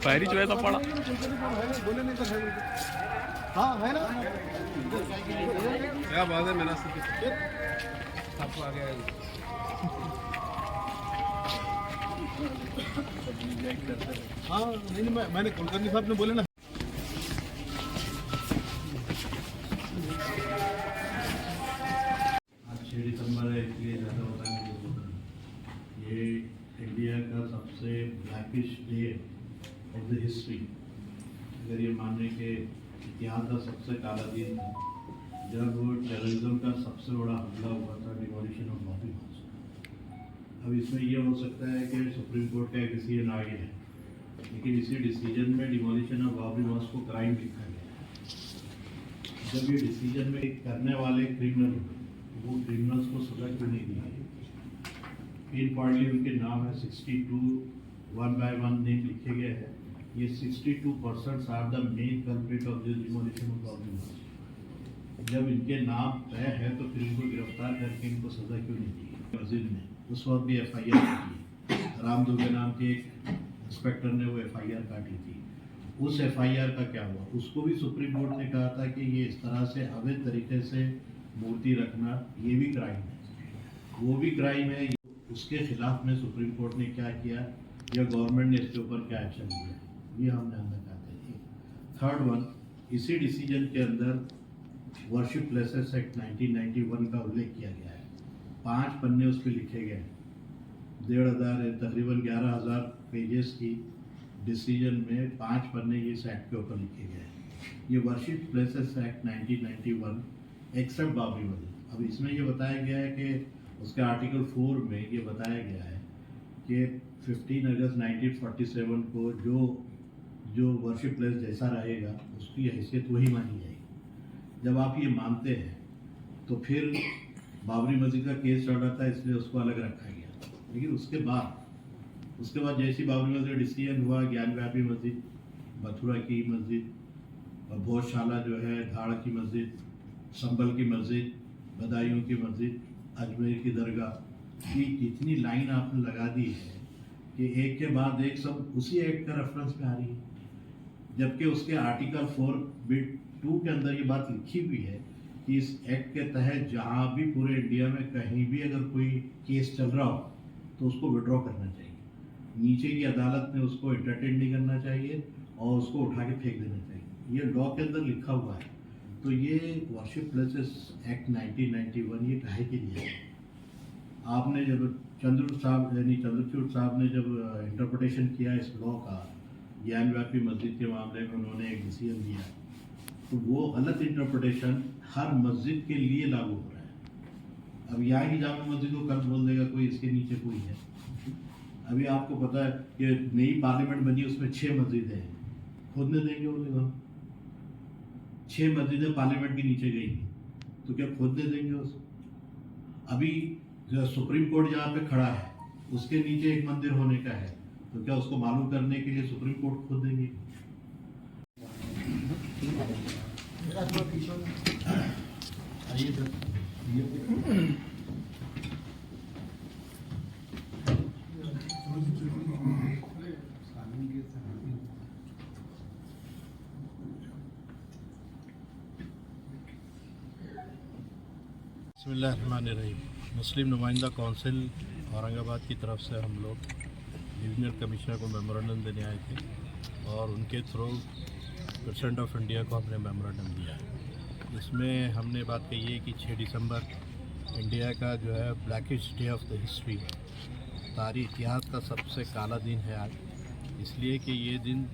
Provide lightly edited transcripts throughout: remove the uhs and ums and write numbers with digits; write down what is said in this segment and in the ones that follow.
पैरी जो है तो पड़ा। हाँ है ना, क्या बात है, मेरा आपको आ गया। हाँ नहीं, मैंने कुलकर्णी साहब ने बोले ना। आज 6 दिसंबर है, इसलिए ज़्यादा होता नहीं। ये इंडिया का सबसे blackish day of the history, अगर ये मानने के इतिहास का सबसे काला दिन था, जब टेररिज्म का सबसे बड़ा हमला हुआ था, डिमोलिशन ऑफ बाबरी मस्जिद। अब इसमें यह हो सकता है कि सुप्रीम कोर्ट का एक डिसीजन आ गया है, लेकिन इसी डिसीजन में डिमोलिशन ऑफ बाबरी मस्जिद को क्राइम लिखा गया है। जब ये डिसीजन में करने वाले क्रिमिनल, वो क्रिमिनल्स को सजा क्यों नहीं दी है? तीन पॉइंटली उनके नाम है, 62 1 by 1 नेम लिखे गए हैं। ये 62% are the main culprit of this demolition of Babri Masjid. जब इनके नाम तय है तो फिर इनको गिरफ्तार करके इनको सजा क्यों नहीं दी? मस्जिद ने उस वक्त भी FIR की, राम दुबे नाम के एक इंस्पेक्टर ने वो FIR काटी थी। उस FIR का क्या हुआ? उसको भी सुप्रीम कोर्ट ने कहा था कि ये इस तरह से अवैध तरीके से मूर्ति रखना ये भी क्राइम है, वो भी क्राइम है। उसके खिलाफ में सुप्रीम कोर्ट ने क्या किया या गवर्नमेंट ने इसके ऊपर क्या एक्शन लिया, ये हम ध्यान रखते हैं। थर्ड वन, इसी डिसीजन के अंदर वर्शिप प्लेसेस एक्ट 1991 का उल्लेख किया गया है। 5 पन्ने उस पर लिखे गए, 1500 तकरीबन 11,000 पेजेस की डिसीजन में 5 पन्ने इस एक्ट के ऊपर लिखे गए हैं। ये worship places act 1991 except Babri Masjid. अब इसमें ये बताया गया है कि उसके आर्टिकल 4 में ये बताया गया है कि 15 अगस्त 1947 को जो वर्शिप प्लेस जैसा रहेगा उसकी हैसियत वही मानी जाएगी। जब आप ये मानते हैं तो फिर बाबरी मस्जिद का केस चल रहा था, इसलिए उसको अलग रखा गया। लेकिन उसके बाद जैसी बाबरी मस्जिद डिसीजन हुआ, ज्ञानव्यापी मस्जिद, मथुरा की मस्जिद, भोजशाला जो है, धाड़ की मस्जिद, संबल की मस्जिद, बदायूं की मस्जिद, अजमेर की दरगाह की जितनी लाइन आपने लगा दी है कि एक के बाद एक सब उसी एक्ट का रेफरेंस में आ रही है। जबकि उसके आर्टिकल 4(2) के अंदर ये बात लिखी हुई है कि इस एक्ट के तहत जहाँ भी पूरे इंडिया में कहीं भी अगर कोई केस चल रहा हो तो उसको विड्रॉ करना चाहिए, नीचे की अदालत में उसको एंटरटेन नहीं करना चाहिए और उसको उठा के फेंक देना चाहिए। ये लॉ के अंदर लिखा हुआ है। तो ये वर्शिप प्लेसेस एक्ट 1991 ये काहे के लिए है? आपने जब चंद्रचूड़ साहब ने जब इंटरप्रिटेशन किया इस लॉ का, ज्ञानव्यापी मस्जिद के मामले में उन्होंने एक डिसीजन दिया, तो वो गलत इंटरप्रिटेशन हर मस्जिद के लिए लागू हो रहा है। अब यहाँ की जामा मस्जिद को कल बोल देगा कोई इसके नीचे कोई है। अभी आपको पता है कि नई पार्लियामेंट बनी, उसमें 6 मस्जिदें हैं, खोदने देंगे वो लोग? 6 मस्जिदें पार्लियामेंट के नीचे गई तो क्या खोदने देंगे उसको? अभी जो सुप्रीम कोर्ट जहाँ पे खड़ा है उसके नीचे एक मंदिर होने का है, तो क्या उसको मालूम करने के लिए सुप्रीम कोर्ट खोद देंगे? आइए सर। बिस्मिल्लाहिर्रहमानिर्रहीम। मुस्लिम नुमाइंदा कौंसिल औरंगाबाद की तरफ से हम लोग डिविजनल कमिश्नर को मेमोरेंडम देने आए थे और उनके थ्रू प्रेसिडेंट ऑफ इंडिया को हमने मेमोरेंडम दिया है। इसमें हमने बात कही है कि 6 दिसंबर इंडिया का जो है blackish day of the history, तारीख़ इतिहास का सबसे काला दिन है आज, इसलिए कि ये दिन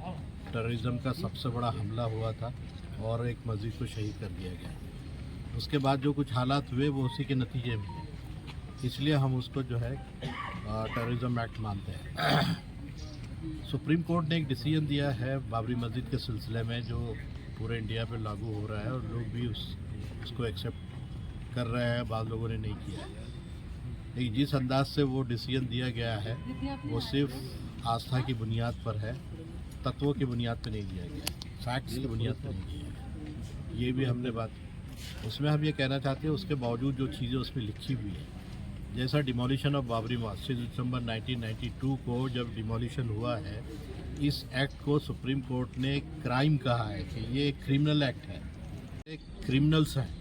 टेररिज्म का सबसे बड़ा हमला हुआ था और एक मस्जिद को शहीद कर दिया गया। उसके बाद जो कुछ हालात हुए वो उसी के नतीजे में, इसलिए हम उसको जो है टेररिज्म एक्ट मानते हैं। सुप्रीम कोर्ट ने एक डिसीजन दिया है बाबरी मस्जिद के सिलसिले में, जो पूरे इंडिया पे लागू हो रहा है और लोग भी उसको एक्सेप्ट कर रहे हैं, बाद लोगों ने नहीं किया है। लेकिन जिस अंदाज से वो डिसीजन दिया गया है वो सिर्फ आस्था की बुनियाद पर है, तत्वों की बुनियाद पर नहीं दिया गया है, फैक्ट्स की बुनियाद पर नहीं दिया गया। ये भी हमने बात, उसमें हम ये कहना चाहते हैं उसके बावजूद जो चीज़ें उसमें लिखी हुई है, जैसा डिमोलिशन ऑफ बाबरी मस्जिद दिसंबर 1992 को जब डिमोलिशन हुआ है, इस एक्ट को सुप्रीम कोर्ट ने क्राइम कहा है कि ये क्रिमिनल एक्ट है। क्रिमिनल्स हैं,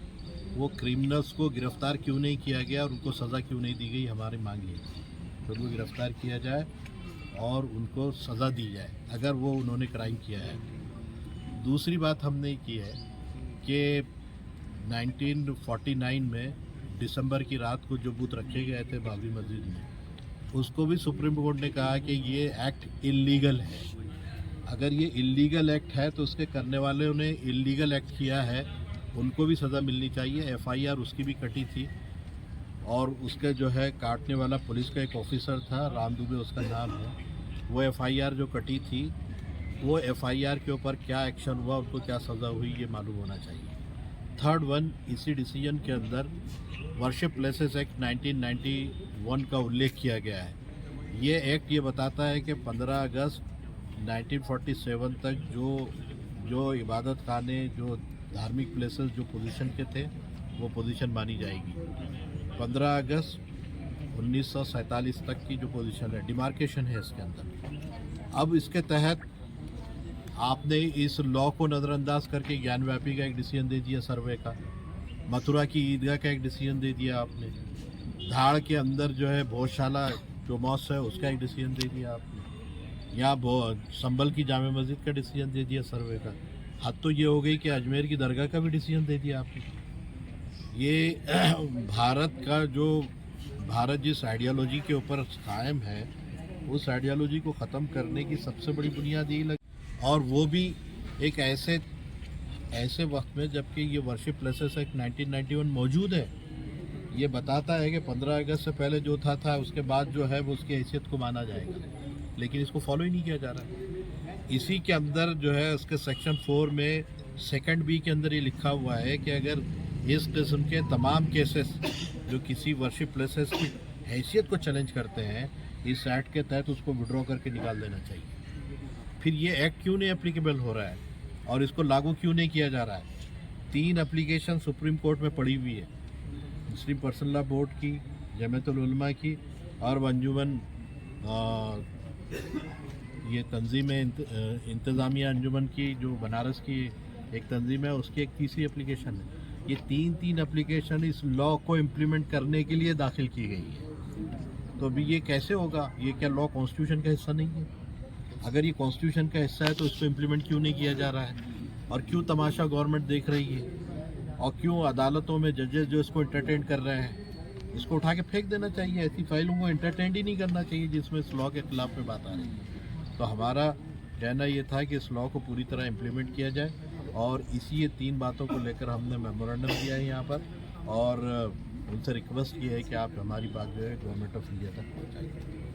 वो क्रिमिनल्स को गिरफ्तार क्यों नहीं किया गया और उनको सज़ा क्यों नहीं दी गई, हमारी मांग ये थी तो उनको गिरफ्तार किया जाए और उनको सज़ा दी जाए अगर वो उन्होंने क्राइम किया है। दूसरी बात हमने की है कि 1949 में दिसंबर की रात को जो बूथ रखे गए थे बाबरी मस्जिद में, उसको भी सुप्रीम कोर्ट ने कहा कि ये एक्ट इल्लीगल है। अगर ये इल्लीगल एक्ट है तो उसके करने वालों ने इल्लीगल एक्ट किया है, उनको भी सज़ा मिलनी चाहिए। FIR उसकी भी कटी थी और उसके जो है काटने वाला पुलिस का एक ऑफिसर था, राम दुबे उसका नाम है, वो FIR जो कटी थी वो FIR के ऊपर क्या एक्शन हुआ, उनको क्या सज़ा हुई, ये मालूम होना चाहिए। थर्ड वन, इसी डिसीजन के अंदर वर्शिप प्लेसेस एक्ट 1991 का उल्लेख किया गया है। ये एक्ट ये बताता है कि 15 अगस्त 1947 तक जो इबादत खाने, जो धार्मिक प्लेसेस जो पोजीशन के थे वो पोजीशन मानी जाएगी। 15 अगस्त 1947 तक की जो पोजीशन है, डिमार्केशन है इसके अंदर। अब इसके तहत आपने इस लॉ को नज़रअंदाज करके ज्ञानव्यापी का एक डिसीजन दे दिया, सर्वे का, मथुरा की ईदगाह का एक डिसीजन दे दिया आपने, धाड़ के अंदर जो है भोजशाला जो मॉस्क है उसका एक डिसीजन दे दिया आपने, यहाँ संभल की जामे मस्जिद का डिसीजन दे दिया सर्वे का। हद तो ये हो गई कि अजमेर की दरगाह का भी डिसीजन दे दिया आपने। ये भारत जिस आइडियोलॉजी के ऊपर कायम है उस आइडियोलॉजी को ख़त्म करने की सबसे बड़ी बुनियाद यही लगी, और वो भी एक ऐसे वक्त में जबकि ये वर्शिप प्लेसेस एक्ट 1991 मौजूद है। ये बताता है कि 15 अगस्त से पहले जो था उसके बाद जो है वो उसकी हैसियत को माना जाएगा, लेकिन इसको फॉलो ही नहीं किया जा रहा है। इसी के अंदर जो है उसके सेक्शन 4 में सेकंड बी के अंदर ये लिखा हुआ है कि अगर इस किस्म के तमाम केसेस जो किसी वर्शिप प्लेसेस की हैसियत को चैलेंज करते हैं, इस एक्ट के तहत उसको विड्रॉ करके निकाल देना चाहिए। फिर ये एक्ट क्यों नहीं एप्लीकेबल हो रहा है और इसको लागू क्यों नहीं किया जा रहा है? 3 एप्लीकेशन सुप्रीम कोर्ट में पड़ी हुई है, मुस्लिम पर्सनल लॉ बोर्ड की, जमीयतुल उलमा की और अंजुमन ये तंजीम इंतज़ामिया अंजुमन की जो बनारस की एक तंजीम है, उसकी एक तीसरी एप्लीकेशन है। ये तीन एप्लीकेशन इस लॉ को इम्प्लीमेंट करने के लिए दाखिल की गई है। तो अभी ये कैसे होगा? ये क्या लॉ कॉन्स्टिट्यूशन का हिस्सा नहीं है? अगर ये कॉन्स्टिट्यूशन का हिस्सा है तो इसको इम्प्लीमेंट क्यों नहीं किया जा रहा है? और क्यों तमाशा गवर्नमेंट देख रही है? और क्यों अदालतों में जजेस जो इसको एंटरटेन कर रहे हैं? इसको उठा के फेंक देना चाहिए। ऐसी फाइलों को एंटरटेन ही नहीं करना चाहिए जिसमें इस लॉ के खिलाफ में बात आ रही है। तो हमारा कहना ये था कि इस लॉ को पूरी तरह इम्प्लीमेंट किया जाए, और इसी ये 3 बातों को लेकर हमने मेमोरेंडम दिया है यहाँ पर, और उनसे रिक्वेस्ट ये है कि आप हमारी बात जो है गवर्नमेंट ऑफ इंडिया तक पहुँचाइए।